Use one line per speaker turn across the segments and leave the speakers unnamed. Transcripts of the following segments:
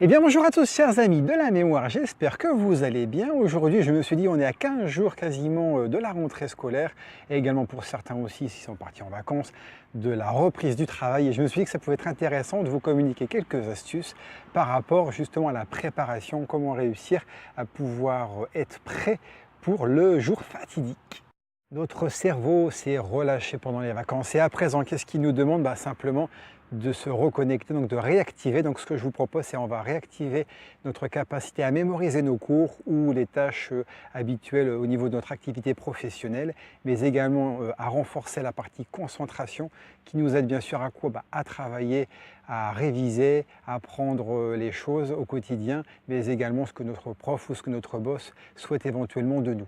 Eh bien bonjour à tous chers amis de la mémoire, j'espère que vous allez bien. Aujourd'hui je me suis dit on est à 15 jours quasiment de la rentrée scolaire et également pour certains aussi s'ils sont partis en vacances de la reprise du travail et je me suis dit que ça pouvait être intéressant de vous communiquer quelques astuces par rapport justement à la préparation, comment réussir à pouvoir être prêt pour le jour fatidique. Notre cerveau s'est relâché pendant les vacances et à présent qu'est-ce qu'il nous demande? Simplement de se reconnecter, donc de réactiver. Donc ce que je vous propose, c'est on va réactiver notre capacité à mémoriser nos cours ou les tâches habituelles au niveau de notre activité professionnelle, mais également à renforcer la partie concentration qui nous aide bien sûr à quoi? À travailler, à réviser, à apprendre les choses au quotidien, mais également ce que notre prof ou ce que notre boss souhaite éventuellement de nous.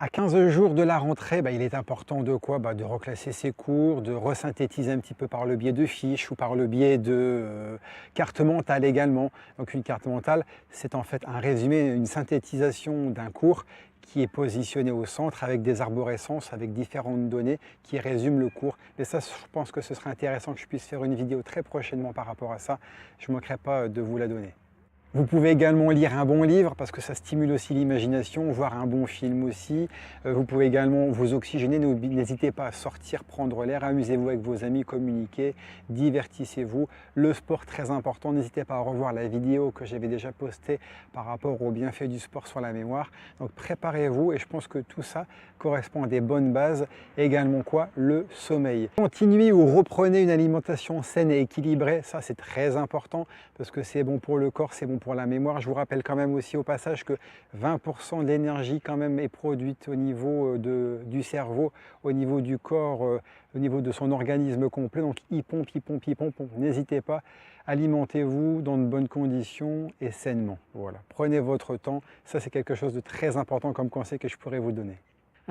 À 15 jours de la rentrée, il est important de quoi? De reclasser ses cours, de resynthétiser un petit peu par le biais de fiches ou par le biais de cartes mentales également. Donc une carte mentale, c'est en fait un résumé, une synthétisation d'un cours qui est positionné au centre avec des arborescences, avec différentes données qui résument le cours. Et ça, je pense que ce serait intéressant que je puisse faire une vidéo très prochainement par rapport à ça. Je ne manquerai pas de vous la donner. Vous pouvez également lire un bon livre parce que ça stimule aussi l'imagination, voir un bon film aussi. Vous pouvez également vous oxygéner, n'hésitez pas à sortir, prendre l'air, amusez-vous avec vos amis, communiquez, divertissez-vous. Le sport très important, n'hésitez pas à revoir la vidéo que j'avais déjà postée par rapport aux bienfaits du sport sur la mémoire. Donc préparez-vous et je pense que tout ça correspond à des bonnes bases. Et également quoi? Le sommeil. Continuez ou reprenez une alimentation saine et équilibrée, ça c'est très important parce que c'est bon pour le corps, c'est bon pour la mémoire. Je vous rappelle quand même aussi au passage que 20% de l'énergie quand même est produite au niveau du cerveau, au niveau du corps, au niveau de son organisme complet. Donc il pompe, il pompe, il pompe. N'hésitez pas, alimentez-vous dans de bonnes conditions et sainement. Voilà. Prenez votre temps, ça c'est quelque chose de très important comme conseil que je pourrais vous donner.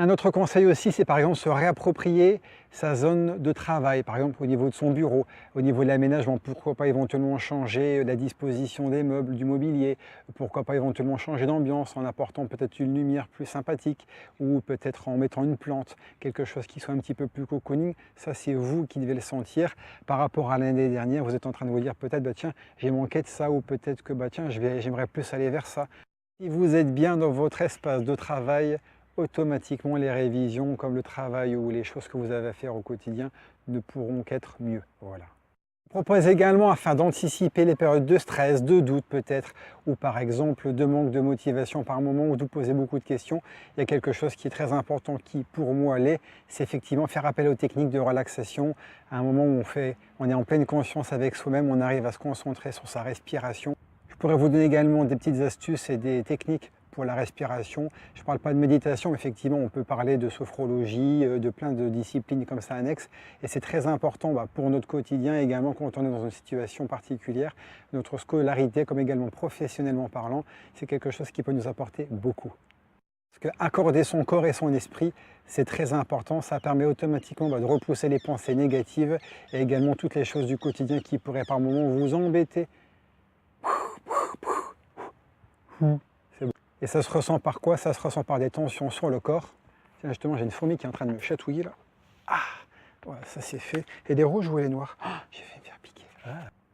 Un autre conseil aussi, c'est par exemple se réapproprier sa zone de travail, par exemple au niveau de son bureau, au niveau de l'aménagement, pourquoi pas éventuellement changer la disposition des meubles, du mobilier, pourquoi pas éventuellement changer d'ambiance en apportant peut-être une lumière plus sympathique ou peut-être en mettant une plante, quelque chose qui soit un petit peu plus cocooning. Ça c'est vous qui devez le sentir. Par rapport à l'année dernière, vous êtes en train de vous dire peut-être tiens j'ai manqué de ça ou peut-être que tiens j'aimerais plus aller vers ça. Si vous êtes bien dans votre espace de travail, automatiquement les révisions comme le travail ou les choses que vous avez à faire au quotidien ne pourront qu'être mieux. Voilà. Je propose également, afin d'anticiper les périodes de stress, de doute peut-être, ou par exemple de manque de motivation par moment où vous posez beaucoup de questions, il y a quelque chose qui est très important qui pour moi l'est, c'est effectivement faire appel aux techniques de relaxation à un moment où on est en pleine conscience avec soi-même, on arrive à se concentrer sur sa respiration. Je pourrais vous donner également des petites astuces et des techniques pour la respiration. Je ne parle pas de méditation, mais effectivement on peut parler de sophrologie, de plein de disciplines comme ça annexes. Et c'est très important pour notre quotidien également quand on est dans une situation particulière. Notre scolarité, comme également professionnellement parlant, c'est quelque chose qui peut nous apporter beaucoup. Parce qu'accorder son corps et son esprit, c'est très important. Ça permet automatiquement de repousser les pensées négatives et également toutes les choses du quotidien qui pourraient par moments vous embêter. Et ça se ressent par quoi? Ça se ressent par des tensions sur le corps. Tiens, justement, j'ai une fourmi qui est en train de me chatouiller là. Ah, voilà, ça c'est fait. Et des rouges ou les noirs? J'ai fait me faire piquer.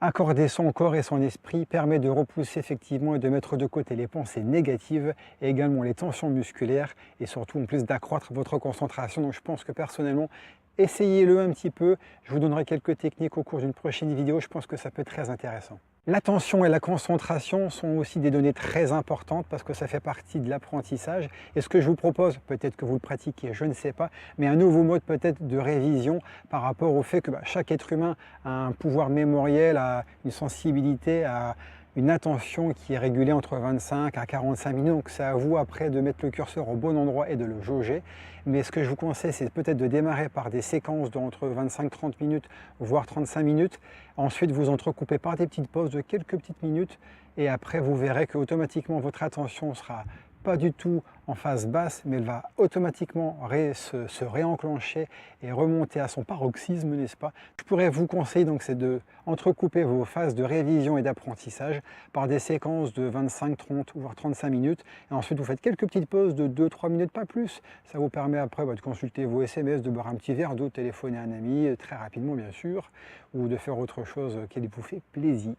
Accorder son corps et son esprit permet de repousser effectivement et de mettre de côté les pensées négatives et également les tensions musculaires et surtout en plus d'accroître votre concentration. Donc je pense que personnellement, essayez-le un petit peu. Je vous donnerai quelques techniques au cours d'une prochaine vidéo. Je pense que ça peut être très intéressant. L'attention et la concentration sont aussi des données très importantes parce que ça fait partie de l'apprentissage. Et ce que je vous propose, peut-être que vous le pratiquez, je ne sais pas, mais un nouveau mode peut-être de révision par rapport au fait que chaque être humain a un pouvoir mémoriel, a une sensibilité, a une attention qui est régulée entre 25 à 45 minutes. Donc c'est à vous après de mettre le curseur au bon endroit et de le jauger. Mais ce que je vous conseille, c'est peut-être de démarrer par des séquences d'entre 25-30 minutes, voire 35 minutes. Ensuite, vous entrecoupez par des petites pauses de quelques petites minutes. Et après, vous verrez que automatiquement votre attention sera pas du tout en phase basse, mais elle va automatiquement se réenclencher et remonter à son paroxysme, n'est-ce pas? Je pourrais vous conseiller donc c'est de entrecouper vos phases de révision et d'apprentissage par des séquences de 25, 30 voire 35 minutes et ensuite vous faites quelques petites pauses de 2-3 minutes, pas plus. Ça vous permet après de consulter vos SMS, de boire un petit verre d'eau, de téléphoner à un ami très rapidement bien sûr, ou de faire autre chose qui vous fait plaisir.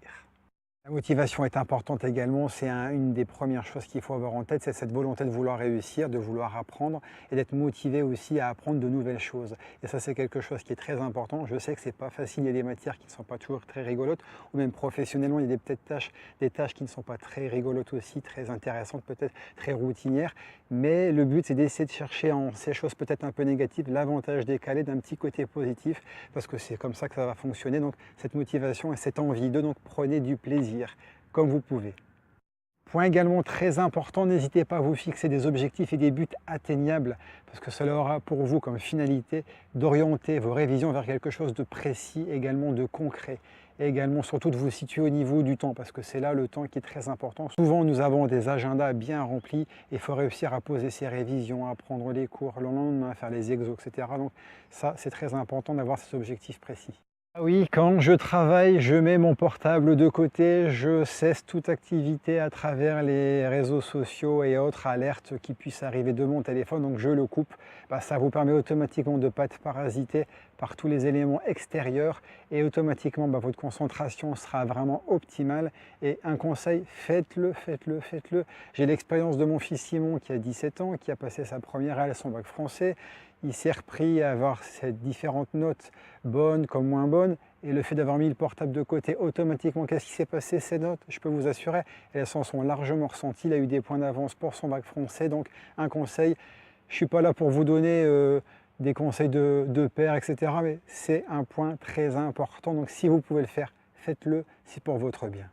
La motivation est importante également, c'est une des premières choses qu'il faut avoir en tête, c'est cette volonté de vouloir réussir, de vouloir apprendre et d'être motivé aussi à apprendre de nouvelles choses. Et ça, c'est quelque chose qui est très important. Je sais que c'est pas facile, il y a des matières qui ne sont pas toujours très rigolotes, ou même professionnellement, il y a des tâches qui ne sont pas très rigolotes aussi, très intéressantes, peut-être très routinières. Mais le but, c'est d'essayer de chercher en ces choses peut-être un peu négatives, l'avantage décalé d'un petit côté positif, parce que c'est comme ça que ça va fonctionner. Donc cette motivation et cette envie de, donc prenez du plaisir comme vous pouvez. Point également très important, n'hésitez pas à vous fixer des objectifs et des buts atteignables parce que cela aura pour vous comme finalité d'orienter vos révisions vers quelque chose de précis, également de concret. Et également surtout de vous situer au niveau du temps parce que c'est là le temps qui est très important. Souvent nous avons des agendas bien remplis et il faut réussir à poser ses révisions, à prendre les cours le lendemain, à faire les exos, etc. Donc ça c'est très important d'avoir ces objectifs précis. Oui, quand je travaille, je mets mon portable de côté, je cesse toute activité à travers les réseaux sociaux et autres alertes qui puissent arriver de mon téléphone, donc je le coupe. Ça vous permet automatiquement de ne pas être parasité par tous les éléments extérieurs et automatiquement votre concentration sera vraiment optimale. Et un conseil, faites-le, faites-le, faites-le. J'ai l'expérience de mon fils Simon qui a 17 ans, qui a passé sa première à son bac français. Il s'est repris à avoir ces différentes notes bonnes comme moins bonnes et le fait d'avoir mis le portable de côté automatiquement, qu'est-ce qui s'est passé? Ces notes, je peux vous assurer, elles s'en sont largement ressenties. Il a eu des points d'avance pour son bac français. Donc un conseil, je ne suis pas là pour vous donner des conseils de père, etc. mais c'est un point très important. Donc si vous pouvez le faire, faites-le, c'est pour votre bien.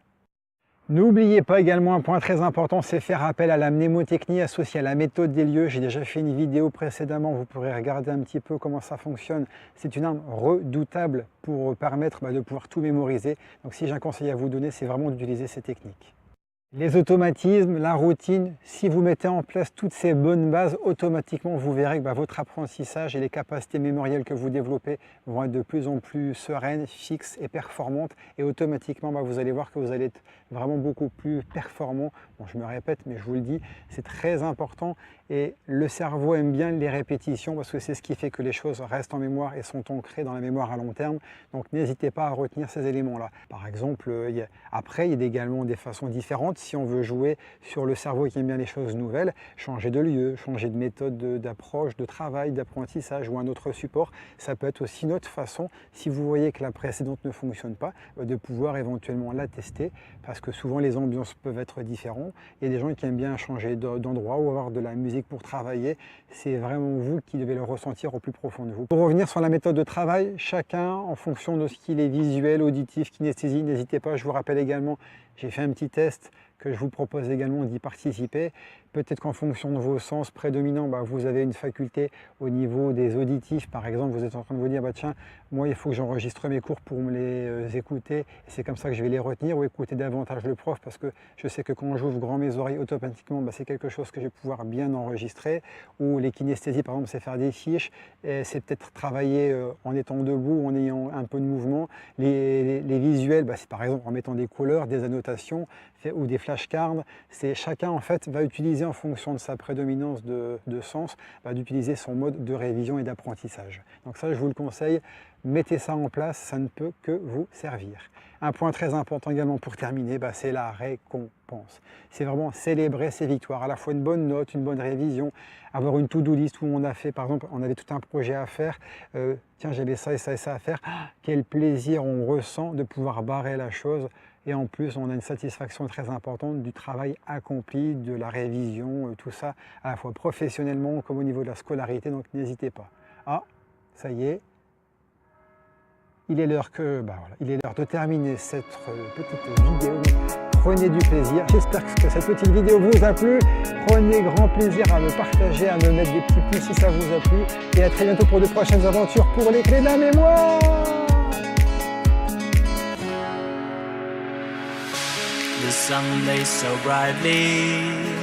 N'oubliez pas également un point très important, c'est faire appel à la mnémotechnie associée à la méthode des lieux. J'ai déjà fait une vidéo précédemment, vous pourrez regarder un petit peu comment ça fonctionne. C'est une arme redoutable pour permettre de pouvoir tout mémoriser. Donc si j'ai un conseil à vous donner, c'est vraiment d'utiliser ces techniques. Les automatismes, la routine, si vous mettez en place toutes ces bonnes bases, automatiquement vous verrez que votre apprentissage et les capacités mémorielles que vous développez vont être de plus en plus sereines, fixes et performantes. Et automatiquement, vous allez voir que vous allez être vraiment beaucoup plus performant. Bon, je me répète, mais je vous le dis, c'est très important. Et le cerveau aime bien les répétitions parce que c'est ce qui fait que les choses restent en mémoire et sont ancrées dans la mémoire à long terme. Donc n'hésitez pas à retenir ces éléments-là. Par exemple, après, il y a également des façons différentes. Si on veut jouer sur le cerveau qui aime bien les choses nouvelles, changer de lieu, changer de méthode d'approche, de travail, d'apprentissage ou un autre support, ça peut être aussi une autre façon, si vous voyez que la précédente ne fonctionne pas, de pouvoir éventuellement la tester, parce que souvent les ambiances peuvent être différentes. Il y a des gens qui aiment bien changer d'endroit ou avoir de la musique pour travailler. C'est vraiment vous qui devez le ressentir au plus profond de vous. Pour revenir sur la méthode de travail, chacun en fonction de ce qu'il est visuel, auditif, kinesthésie, n'hésitez pas, je vous rappelle également, j'ai fait un petit test que je vous propose également d'y participer. Peut-être qu'en fonction de vos sens prédominants, vous avez une faculté au niveau des auditifs. Par exemple, vous êtes en train de vous dire, tiens, moi il faut que j'enregistre mes cours pour me les écouter. Et c'est comme ça que je vais les retenir ou écouter davantage le prof parce que je sais que quand j'ouvre grand mes oreilles automatiquement, c'est quelque chose que je vais pouvoir bien enregistrer. Ou les kinesthésies, par exemple, c'est faire des fiches. C'est peut-être travailler en étant debout, en ayant un peu de mouvement. Les visuels, c'est par exemple en mettant des couleurs, des annotations ou des flashcards. Chacun en fait va utiliser en fonction de sa prédominance de sens, d'utiliser son mode de révision et d'apprentissage. Donc ça, je vous le conseille, mettez ça en place, ça ne peut que vous servir. Un point très important également pour terminer, c'est la récompense. C'est vraiment célébrer ses victoires, à la fois une bonne note, une bonne révision, avoir une to-do list où on a fait, par exemple, on avait tout un projet à faire, tiens, j'avais ça et ça et ça à faire, quel plaisir on ressent de pouvoir barrer la chose. Et en plus, on a une satisfaction très importante du travail accompli, de la révision, tout ça, à la fois professionnellement comme au niveau de la scolarité, donc n'hésitez pas. Ah, ça y est, il est l'heure de terminer cette petite vidéo. Prenez du plaisir. J'espère que cette petite vidéo vous a plu. Prenez grand plaisir à me partager, à me mettre des petits pouces si ça vous a plu. Et à très bientôt pour de prochaines aventures pour les clés de la mémoire.
The sun lays so brightly